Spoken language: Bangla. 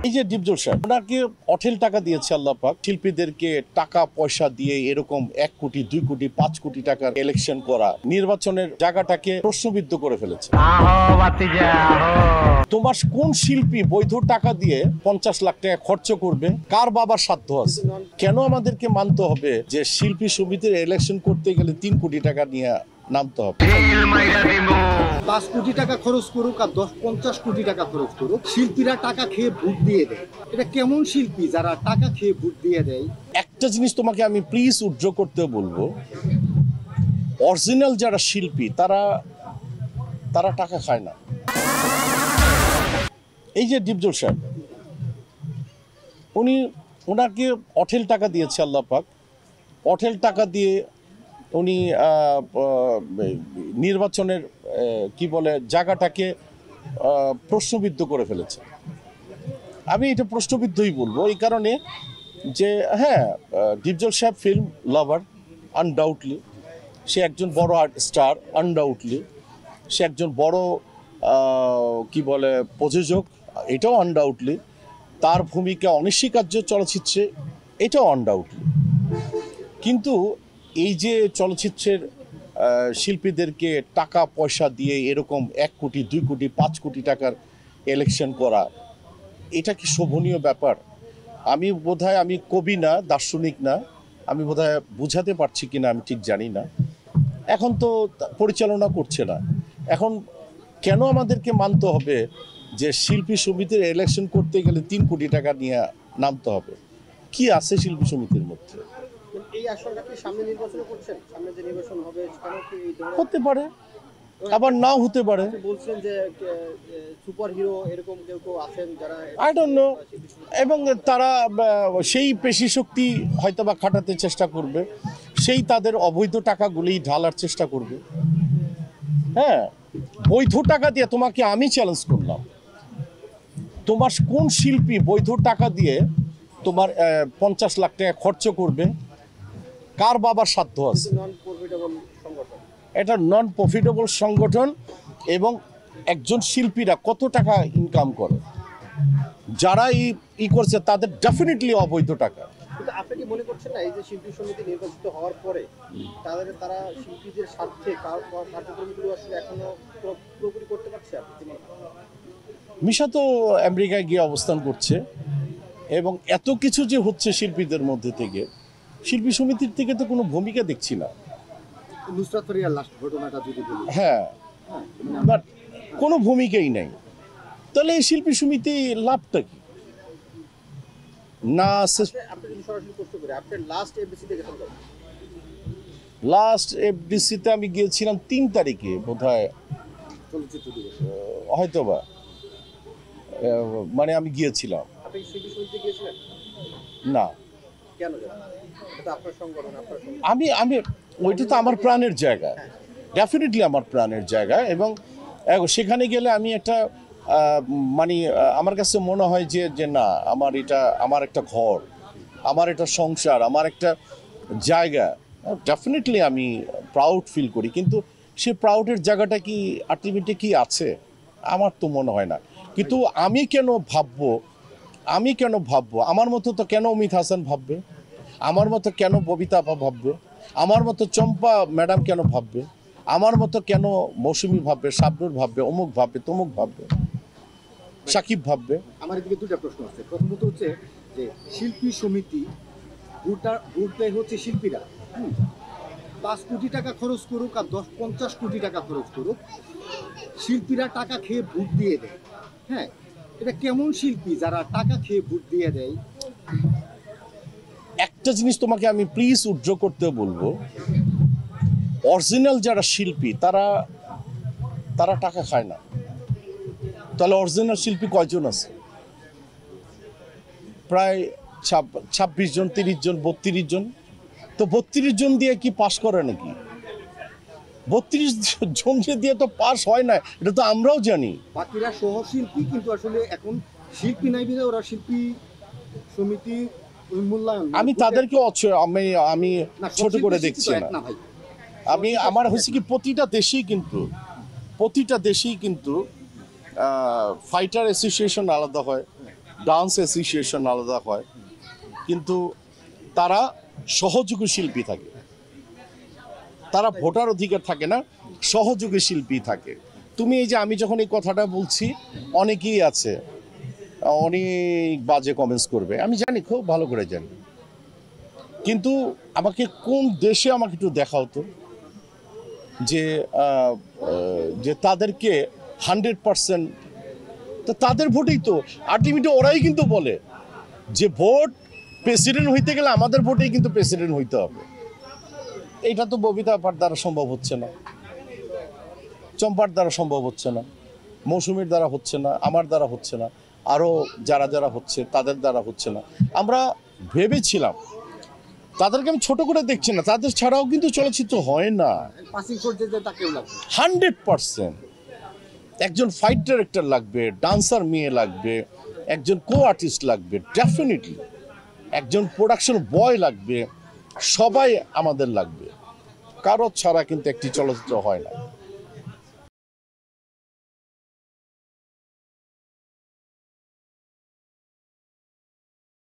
এই যে ডিপজল সাহেব ওনাকে অঠেল টাকা দিয়েছে আল্লাহ পাক, শিল্পীদেরকে টাকা পয়সা দিয়ে এরকম 1 কোটি 2 কোটি 5 কোটি টাকার ইলেকশন করা নির্বাচনের জায়গাটাকে প্রশ্নবিদ্ধ করে ফেলেছে। তোমার কোন শিল্পী বৈধ টাকা দিয়ে 50 লাখ টাকা খরচ করবে? কার বাবার সাধ্য আছে? কেন আমাদেরকে মানতে হবে যে শিল্পী সমিতির ইলেকশন করতে গেলে 3 কোটি টাকা নিয়ে নামতে হবে? 5 কোটি টাকা খরচ করুক আর 50 কোটি টাকা খরচ করুক, শিল্পীরা টাকা খেয়ে ভোট দিয়ে দেয়। এটা কেমন শিল্পী যারা টাকা খেয়ে ভোট দিয়ে দেয়? একটা জিনিস তোমাকে আমি প্লিজ উজ্জ্ব করতে বলবো, অরিজিনাল যারা শিল্পী তারা টাকা খায় না। এই যে ডিপজল সাহেব ওনাকে অঠেল টাকা দিয়েছে আল্লাহ পাক, অঠেল টাকা দিয়ে উনি নির্বাচনের কি বলে জায়গাটাকে প্রশ্নবিদ্ধ করে ফেলেছে। আমি এটা প্রশ্নবিদ্ধই বলবো এই কারণে যে হ্যাঁ, ডিপজল সাহেব ফিল্ম লাভার আনডাউটলি, সে একজন বড় আর্ট স্টার আনডাউটলি, সে একজন বড় কি বলে প্রযোজক, এটাও আনডাউটলি, তার ভূমিকা অনস্বীকার্য চলচ্চিত্রে, এটাও আনডাউটলি। কিন্তু এই যে চলচ্চিত্রের শিল্পীদেরকে টাকা পয়সা দিয়ে এরকম 1 কোটি 2 কোটি 5 কোটি টাকার ইলেকশন করা, এটা কি শোভনীয় ব্যাপার? আমি কবি না, দার্শনিক না, আমি বোধহয় বুঝাতে পারছি কিনা আমি ঠিক জানি না। এখন তো পরিচালনা করছে না, এখন কেন আমাদেরকে মানতে হবে যে শিল্পী সমিতির ইলেকশন করতে গেলে 3 কোটি টাকা নিয়ে নামতে হবে? কি আছে শিল্পী সমিতির মধ্যে? এই আসনটা কি সামনে নির্বাচন করছেন? সামনে যে নির্বাচন হবে সেখানে কি এই ধরনের হতে পারে, আবার নাও হতে পারে। বলছেন যে সুপার হিরো এরকম কেউ আছেন যারা আই ডোন্ট নো, এবং তারা সেই পেশি শক্তি হয়তোবা খাটাতে চেষ্টা করবে, সেই তাদের অবৈধ টাকাগুলি ঢালার চেষ্টা করবে। হ্যাঁ, বৈধ টাকা দিয়ে তোমাকে আমি চ্যালেঞ্জ করলাম, তোমার কোন শিল্পী বৈধ টাকা দিয়ে তোমার 50 লাখ টাকা খরচ করবে? কার বাবার সাধ্য আছে? নন প্রফিটেবল সংগঠন, এটা নন প্রফিটেবল সংগঠন, এবং একজন শিল্পীরা কত টাকা ইনকাম করে, যারা করছে তাদের ডেফিনেটলি অবৈধ টাকা। কিন্তু আপনি কি মনে করছেন না এই যে শিল্পী সমিতি নির্বাচিত হওয়ার পরে তারা শিল্পীদের স্বার্থে কার্যক্রমগুলো আসলে এখনো পুরোপুরি করতে পারছে? মিশা তো আমেরিকায় গিয়ে অবস্থান করছে, এবং এত কিছু যে হচ্ছে শিল্পীদের মধ্যে থেকে, শিল্পী সমিতির থেকে তো কোনো ভূমিকা দেখছি না। নুসরাত ফারিয়ার লাস্ট ঘটনাটা যদি বলি, হ্যাঁ, বাট কোনো ভূমিকাই নাই, তাহলে এই শিল্পী সমিতি লাভটা কি? না, আপনি যদি সরাসরি প্রশ্ন করি, আপনি লাস্ট এফডিসি থেকে গেছেন? লাস্ট এফডিসিতে আমি গিয়েছিলাম 3 তারিখে বোধহয়, চলচ্চিত্র দিবস হয়তোবা, মানে আমি গিয়েছিলাম। আপনি শিল্পী সমিতিতে গিয়েছিলেন না, কেন? এটা আপনার সংগঠন, আমি ওইটা তো আমার প্রাণের জায়গা, ডেফিনেটলি আমার প্রাণের জায়গা, এবং সেখানে গেলে আমি একটা মানে আমার কাছে মনে হয় যে না, আমার একটা ঘর, আমার একটা সংসার, আমার একটা জায়গা, ডেফিনেটলি আমি প্রাউড ফিল করি। কিন্তু সে প্রাউডের জায়গাটা কি আলটিমেটলি কি আছে? আমার তো মনে হয় না। কিন্তু আমি কেন ভাববো, আমার মতো তো কেন অমিত হাসান ভাববে, আমার মতো কেন ববিতা আপা ভাববে, আমার মতো চম্পা ম্যাডাম কেন ভাববে, আমার মতো কেন মৌসুমী ভাববে, শাবনুর ভাববে, অমুক ভাববে, তমুক ভাববে, সাকিব ভাববে? আমার এদিকে 2টা প্রশ্ন আছে। প্রথমত হচ্ছে যে শিল্পী সমিতি ভোট দেয় হচ্ছে শিল্পীরা, 5 কোটি টাকা খরচ করুক আর 50 কোটি টাকা খরচ করুক, শিল্পীরা টাকা খেয়ে ভোট দিয়ে দেয়। হ্যাঁ, এটা কেমন শিল্পী যারা টাকা খেয়ে ভোট দিয়ে দেয়? একটা জিনিস তোমাকে আমি প্লিজ উজ্জ্ব করতে বলবো, অরিজিনাল যারা শিল্পী তারা টাকা খায় না। তাহলে অরিজিনাল শিল্পী কয়জন আছে? প্রায় 26 জন, 30 জন, 32 জন। তো 32 জন দিয়ে কি পাস করে নাকি? 32 জন দিয়ে তো পাস হয় না, এটা তো আমরাও জানি। বাকিরা সহশিল্পী, কিন্তু আসলে এখন শিল্পী নাই বলে ওরা শিল্পী সমিতি মূল্যায়ন, আমি তাদেরকে আমি ছোট করে দেখছি না। আমার হচ্ছে কি, প্রতিটা দেশেই কিন্তু ফাইটার অ্যাসোসিয়েশন আলাদা হয়, ডান্স অ্যাসোসিয়েশন আলাদা হয়, কিন্তু তারা সহযোগী শিল্পী থাকে, তারা ভোটার অধিকার থাকে না, সহযোগী শিল্পী থাকে। তুমি এই যে আমি যখন এই কথাটা বলছি, অনেকেই আছে অনেক বাজে কমেন্টস করবে, আমি জানি, খুব ভালো করে জানি, কিন্তু আমাকে কোন দেশে আমাকে একটু দেখাও তো যে যে তাদেরকে 100%, তো তাদের ভোটেই তো আলটিমেটলি ওরাই কিন্তু বলে যে ভোট প্রেসিডেন্ট হইতে গেলে আমাদের ভোটেই কিন্তু প্রেসিডেন্ট হইতে হবে। এটা তো ববিতা আপার দ্বারা সম্ভব হচ্ছে না, চম্পার দ্বারা সম্ভব হচ্ছে না, মৌসুমীর দ্বারা হচ্ছে না, আমার দ্বারা হচ্ছে না, আরও যারা যারা হচ্ছে তাদের দ্বারা হচ্ছে না। আমরা ভেবেছিলাম, তাদেরকে আমি ছোট করে দেখছি না, তাদের ছাড়াও কিন্তু চলচ্চিত্র হয় না। পাসিং পর্যায়ে তাকেও লাগবে 100% একজন ফাইট ডাইরেক্টর লাগবে, ডান্সার মেয়ে লাগবে, একজন কো আর্টিস্ট লাগবে, ডেফিনেটলি একজন প্রোডাকশন বয় লাগবে, সবাই আমাদের লাগবে। কারো ছাড়া কিন্তু একটি চলচ্চিত্র হয় না।